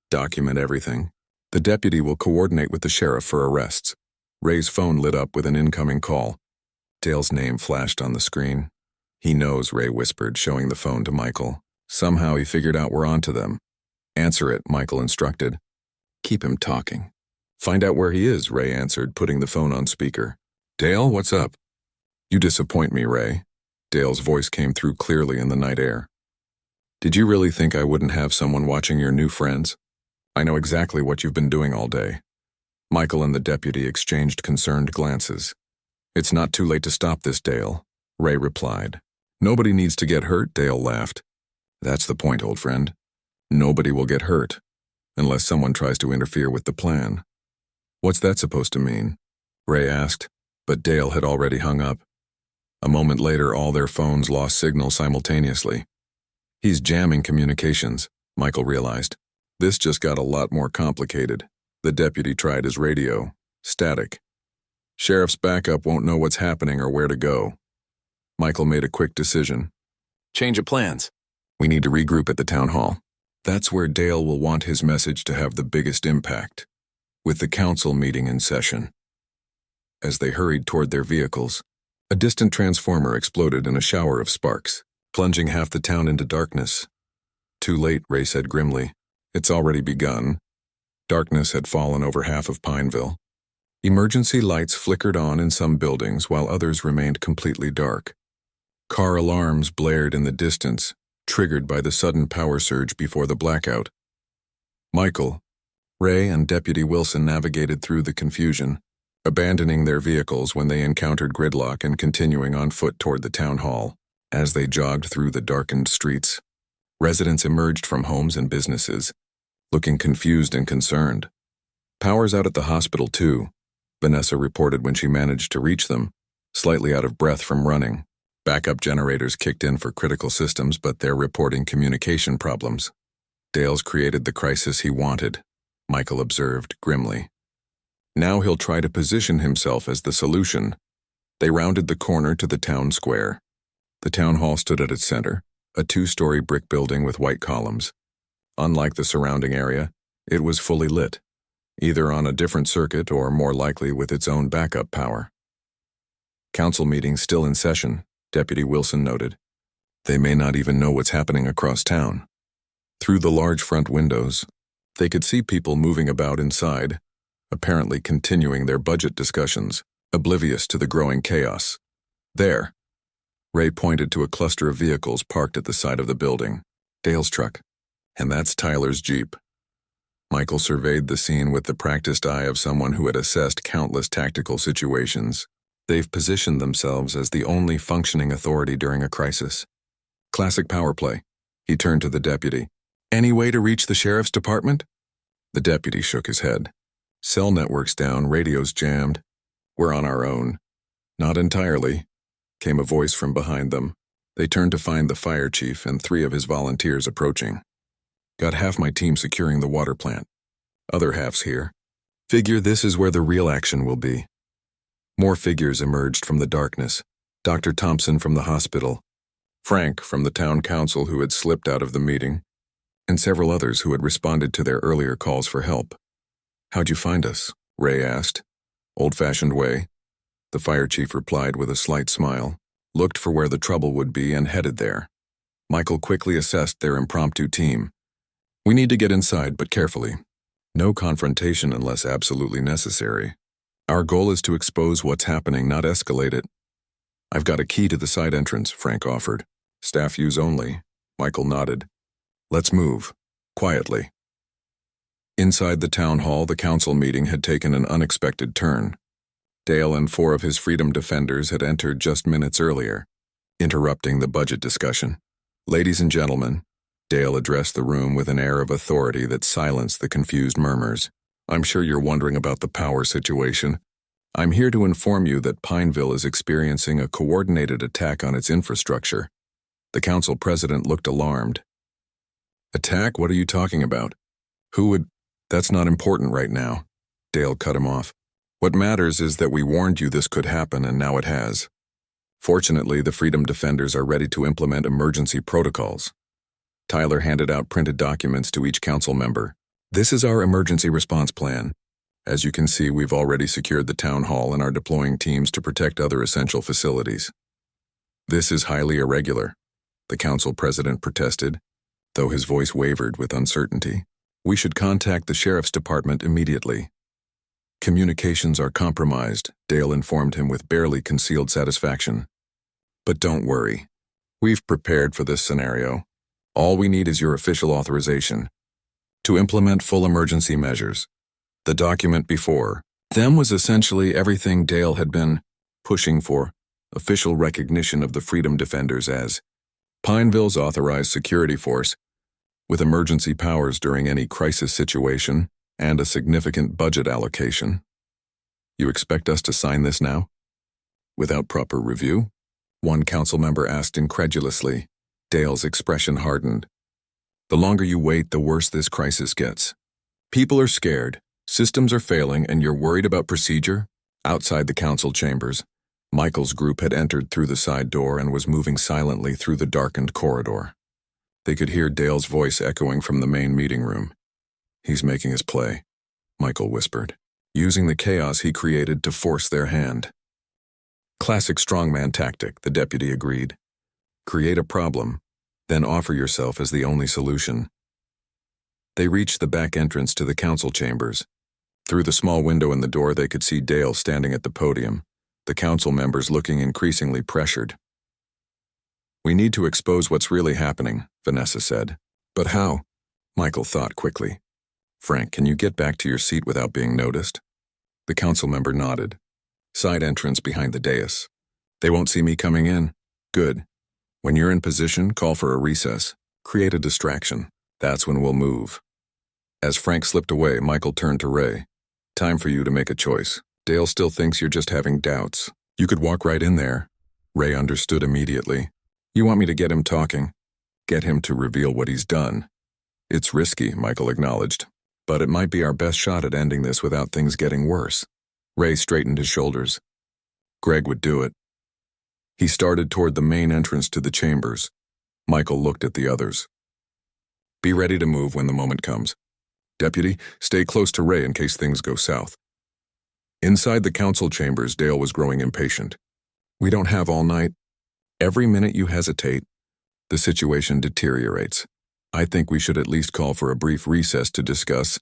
Document everything. The deputy will coordinate with the sheriff for arrests." Ray's phone lit up with an incoming call. Dale's name flashed on the screen. "He knows," Ray whispered, showing the phone to Michael. "Somehow he figured out we're onto them." "Answer it," Michael instructed. "Keep him talking." "Find out where he is," Ray answered, putting the phone on speaker. "Dale, what's up?" "You disappoint me, Ray." Dale's voice came through clearly in the night air. "Did you really think I wouldn't have someone watching your new friends? I know exactly what you've been doing all day." Michael and the deputy exchanged concerned glances. "It's not too late to stop this, Dale," Ray replied. "Nobody needs to get hurt," Dale laughed. "That's the point, old friend. Nobody will get hurt, unless someone tries to interfere with the plan." "What's that supposed to mean?" Ray asked, but Dale had already hung up. A moment later, all their phones lost signal simultaneously. "He's jamming communications," Michael realized. This just got a lot more complicated. The deputy tried his radio. Static. "Sheriff's backup won't know what's happening or where to go." Michael made a quick decision. "Change of plans. We need to regroup at the town hall." That's where Dale will want his message to have the biggest impact, with the council meeting in session. As they hurried toward their vehicles, a distant transformer exploded in a shower of sparks, plunging half the town into darkness. "Too late," Ray said grimly. "It's already begun." Darkness had fallen over half of Pineville. Emergency lights flickered on in some buildings while others remained completely dark. Car alarms blared in the distance, triggered by the sudden power surge before the blackout. Michael, Ray, and Deputy Wilson navigated through the confusion, abandoning their vehicles when they encountered gridlock and continuing on foot toward the town hall. As they jogged through the darkened streets, residents emerged from homes and businesses, looking confused and concerned. "Power's out at the hospital, too," Vanessa reported when she managed to reach them, slightly out of breath from running. Backup generators kicked in for critical systems, but they're reporting communication problems. "Dale's created the crisis he wanted," Michael observed grimly. "Now he'll try to position himself as the solution." They rounded the corner to the town square. The town hall stood at its center, a 2-story brick building with white columns. Unlike the surrounding area, it was fully lit, either on a different circuit or more likely with its own backup power. "Council meeting still in session," Deputy Wilson noted. "They may not even know what's happening across town." Through the large front windows, they could see people moving about inside, apparently continuing their budget discussions, oblivious to the growing chaos. "There." Ray pointed to a cluster of vehicles parked at the side of the building. "Dale's truck. And that's Tyler's Jeep." Michael surveyed the scene with the practiced eye of someone who had assessed countless tactical situations. They've positioned themselves as the only functioning authority during a crisis. Classic power play. He turned to the deputy. "Any way to reach the sheriff's department?" The deputy shook his head. "Cell networks down, radios jammed. We're on our own." "Not entirely," came a voice from behind them. They turned to find the fire chief and 3 of his volunteers approaching. "Got half my team securing the water plant. Other half's here. Figure this is where the real action will be." More figures emerged from the darkness. Dr. Thompson from the hospital, Frank from the town council who had slipped out of the meeting, and several others who had responded to their earlier calls for help. "How'd you find us?" Ray asked. "Old-fashioned way," the fire chief replied with a slight smile. looked for where the trouble would be, and headed there. Michael quickly assessed their impromptu team. We need to get inside, but carefully. No confrontation unless absolutely necessary. Our goal is to expose what's happening, not escalate it. I've got a key to the side entrance, Frank offered. Staff use only. Michael nodded. Let's move. Quietly. Inside the town hall, the council meeting had taken an unexpected turn. Dale and 4 of his freedom defenders had entered just minutes earlier, interrupting the budget discussion. Ladies and gentlemen, Dale addressed the room with an air of authority that silenced the confused murmurs. I'm sure you're wondering about the power situation. I'm here to inform you that Pineville is experiencing a coordinated attack on its infrastructure. The council president looked alarmed. Attack? What are you talking about? Who would? That's not important right now. Dale cut him off. What matters is that we warned you this could happen, and now it has. Fortunately, the freedom defenders are ready to implement emergency protocols. Tyler handed out printed documents to each council member. This is our emergency response plan. As you can see, we've already secured the town hall and are deploying teams to protect other essential facilities. This is highly irregular, the council president protested, though his voice wavered with uncertainty. We should contact the sheriff's department immediately. Communications are compromised, Dale informed him with barely concealed satisfaction. But don't worry. We've prepared for this scenario. All we need is your official authorization to implement full emergency measures. The document before them was essentially everything Dale had been pushing for: official recognition of the freedom defenders as Pineville's authorized security force, with emergency powers during any crisis situation, and a significant budget allocation. You expect us to sign this now? Without proper review? One council member asked incredulously. Dale's expression hardened. The longer you wait, the worse this crisis gets. People are scared, systems are failing, and you're worried about procedure? Outside the council chambers, Michael's group had entered through the side door and was moving silently through the darkened corridor. They could hear Dale's voice echoing from the main meeting room. He's making his play, Michael whispered, using the chaos he created to force their hand. Classic strongman tactic, the deputy agreed. Create a problem, then offer yourself as the only solution. They reached the back entrance to the council chambers. Through the small window in the door, they could see Dale standing at the podium, the council members looking increasingly pressured. We need to expose what's really happening, Vanessa said. But how? Michael thought quickly. Frank, can you get back to your seat without being noticed? The council member nodded. Side entrance behind the dais. They won't see me coming in. Good. When you're in position, call for a recess. Create a distraction. That's when we'll move. As Frank slipped away, Michael turned to Ray. Time for you to make a choice. Dale still thinks you're just having doubts. You could walk right in there. Ray understood immediately. You want me to get him talking? Get him to reveal what he's done. It's risky, Michael acknowledged. But it might be our best shot at ending this without things getting worse. Ray straightened his shoulders. Greg would do it. He started toward the main entrance to the chambers. Michael looked at the others. Be ready to move when the moment comes. Deputy, stay close to Ray in case things go south. Inside the council chambers, Dale was growing impatient. We don't have all night. Every minute you hesitate, the situation deteriorates. I think we should at least call for a brief recess to discuss,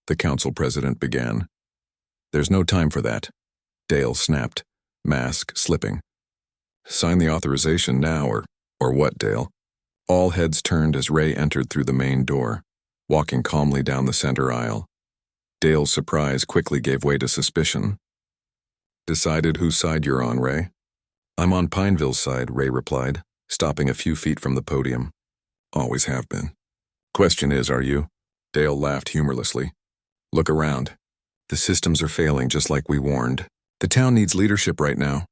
the council president began. There's no time for that. Dale snapped, mask slipping. Sign the authorization now, or what, Dale? All heads turned as Ray entered through the main door, walking calmly down the center aisle. Dale's surprise quickly gave way to suspicion. Decided whose side you're on, Ray? I'm on Pineville's side, Ray replied, stopping a few feet from the podium. Always have been. Question is, are you? Dale laughed humorlessly. Look around. The systems are failing just like we warned. The town needs leadership right now.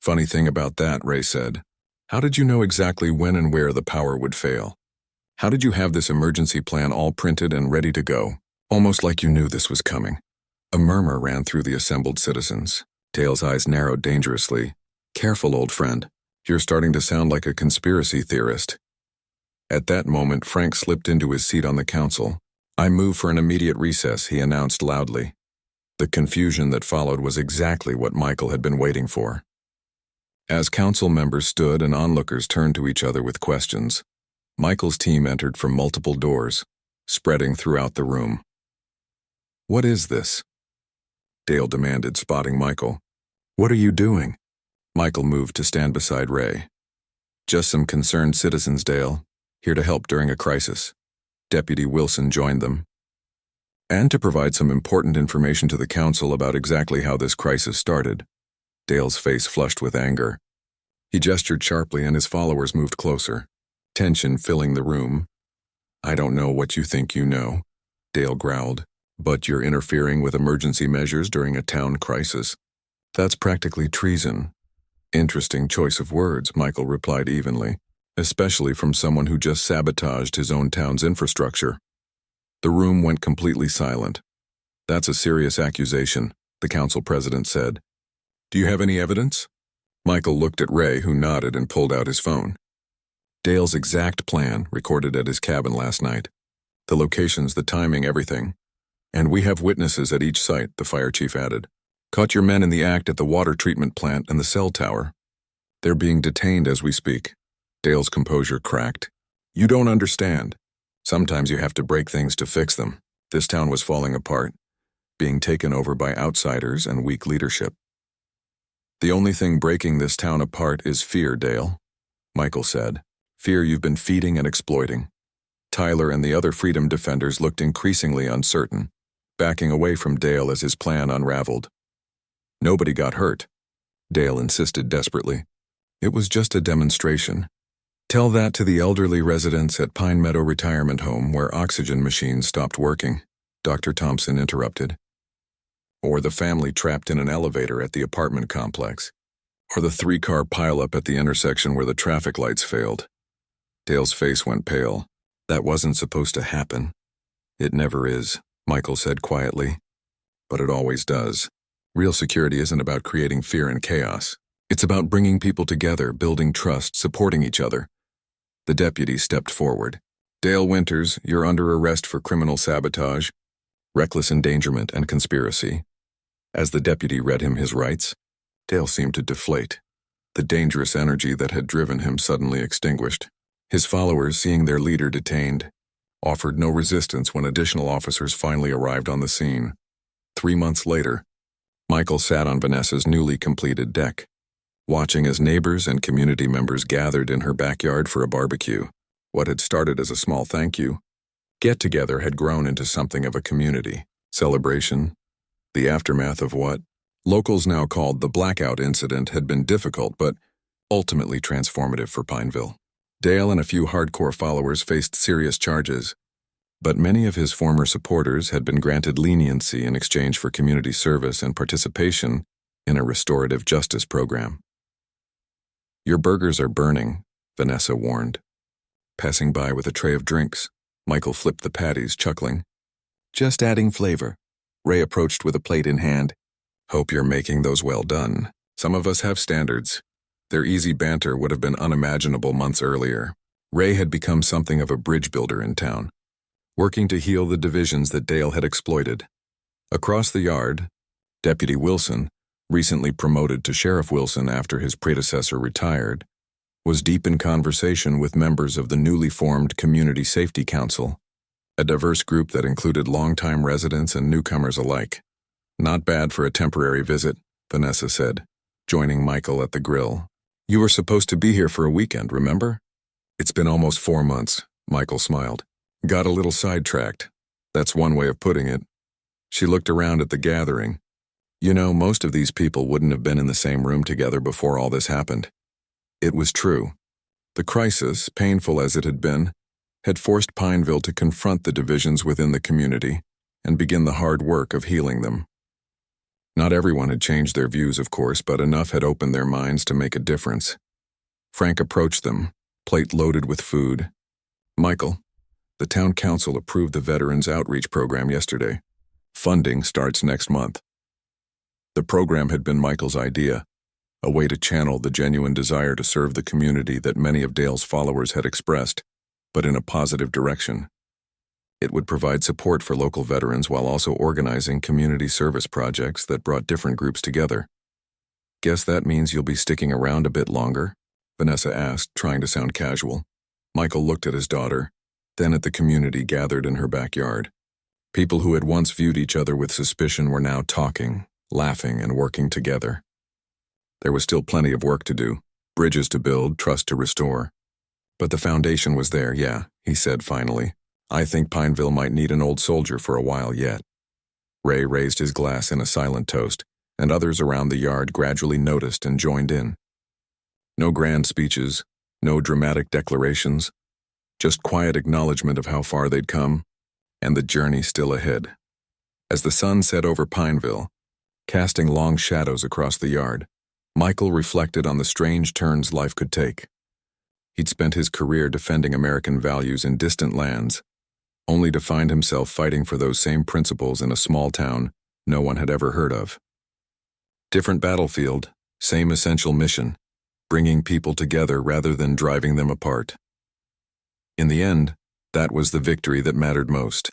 Funny thing about that, Ray said. How did you know exactly when and where the power would fail? How did you have this emergency plan all printed and ready to go? Almost like you knew this was coming. A murmur ran through the assembled citizens. Dale's eyes narrowed dangerously. Careful, old friend. You're starting to sound like a conspiracy theorist. At that moment, Frank slipped into his seat on the council. I move for an immediate recess, he announced loudly. The confusion that followed was exactly what Michael had been waiting for. As council members stood and onlookers turned to each other with questions, Michael's team entered from multiple doors, spreading throughout the room. "What is this?" Dale demanded, spotting Michael. "What are you doing?" Michael moved to stand beside Ray. "Just some concerned citizens, Dale, here to help during a crisis." Deputy Wilson joined them. "And to provide some important information to the council about exactly how this crisis started." Dale's face flushed with anger. He gestured sharply and his followers moved closer, tension filling the room. "I don't know what you think you know," Dale growled, "but you're interfering with emergency measures during a town crisis. That's practically treason." "Interesting choice of words," Michael replied evenly, "especially from someone who just sabotaged his own town's infrastructure." The room went completely silent. "That's a serious accusation," the council president said. "Do you have any evidence?" Michael looked at Ray, who nodded and pulled out his phone. Dale's exact plan, recorded at his cabin last night. The locations, the timing, everything. "And we have witnesses at each site," the fire chief added. "Caught your men in the act at the water treatment plant and the cell tower. They're being detained as we speak." Dale's composure cracked. "You don't understand. Sometimes you have to break things to fix them. This town was falling apart, being taken over by outsiders and weak leadership." "The only thing breaking this town apart is fear, Dale," Michael said. "Fear you've been feeding and exploiting." Tyler and the other freedom defenders looked increasingly uncertain, backing away from Dale as his plan unraveled. "Nobody got hurt," Dale insisted desperately. "It was just a demonstration. Tell that to the elderly residents at Pine Meadow Retirement Home where oxygen machines stopped working," Dr. Thompson interrupted. "Or the family trapped in an elevator at the apartment complex. Or the 3-car pileup at the intersection where the traffic lights failed." Dale's face went pale. "That wasn't supposed to happen." "It never is," Michael said quietly. "But it always does. Real security isn't about creating fear and chaos. It's about bringing people together, building trust, supporting each other." The deputy stepped forward. "Dale Winters, you're under arrest for criminal sabotage, reckless endangerment, and conspiracy." As the deputy read him his rights, Dale seemed to deflate. The dangerous energy that had driven him suddenly extinguished. His followers, seeing their leader detained, offered no resistance when additional officers finally arrived on the scene. 3 months later, Michael sat on Vanessa's newly completed deck, watching as neighbors and community members gathered in her backyard for a barbecue. What had started as a small thank you get-together had grown into something of a community celebration. The aftermath of what locals now called the blackout incident had been difficult but ultimately transformative for Pineville. Dale and a few hardcore followers faced serious charges, but many of his former supporters had been granted leniency in exchange for community service and participation in a restorative justice program. "Your burgers are burning," Vanessa warned. Passing by with a tray of drinks, Michael flipped the patties, chuckling. "Just adding flavor." Ray approached with a plate in hand. "Hope you're making those well done. Some of us have standards." Their easy banter would have been unimaginable months earlier. Ray had become something of a bridge builder in town, working to heal the divisions that Dale had exploited. Across the yard, Deputy Wilson, recently promoted to Sheriff Wilson after his predecessor retired, was deep in conversation with members of the newly formed Community Safety Council, a diverse group that included longtime residents and newcomers alike. "Not bad for a temporary visit," Vanessa said, joining Michael at the grill. "You were supposed to be here for a weekend, remember?" "It's been almost 4 months," Michael smiled. "Got a little sidetracked. That's one way of putting it." She looked around at the gathering. "You know, most of these people wouldn't have been in the same room together before all this happened." It was true. The crisis, painful as it had forced Pineville to confront the divisions within the community and begin the hard work of healing them. Not everyone had changed their views, of course, but enough had opened their minds to make a difference. Frank approached them, plate loaded with food. "Michael, the town council approved the Veterans Outreach Program yesterday. Funding starts next month." The program had been Michael's idea, a way to channel the genuine desire to serve the community that many of Dale's followers had expressed, but in a positive direction. It would provide support for local veterans while also organizing community service projects that brought different groups together. Guess that means you'll be sticking around a bit longer? Vanessa asked, trying to sound casual. Michael looked at his daughter, then at the community gathered in her backyard. People who had once viewed each other with suspicion were now talking, laughing, and working together. There was still plenty of work to do, bridges to build, trust to restore. But the foundation was there, yeah, he said finally. I think Pineville might need an old soldier for a while yet. Ray raised his glass in a silent toast, and others around the yard gradually noticed and joined in. No grand speeches, no dramatic declarations, just quiet acknowledgement of how far they'd come, and the journey still ahead. As the sun set over Pineville, casting long shadows across the yard, Michael reflected on the strange turns life could take. He'd spent his career defending American values in distant lands, only to find himself fighting for those same principles in a small town no one had ever heard of. Different battlefield, same essential mission, bringing people together rather than driving them apart. In the end, that was the victory that mattered most.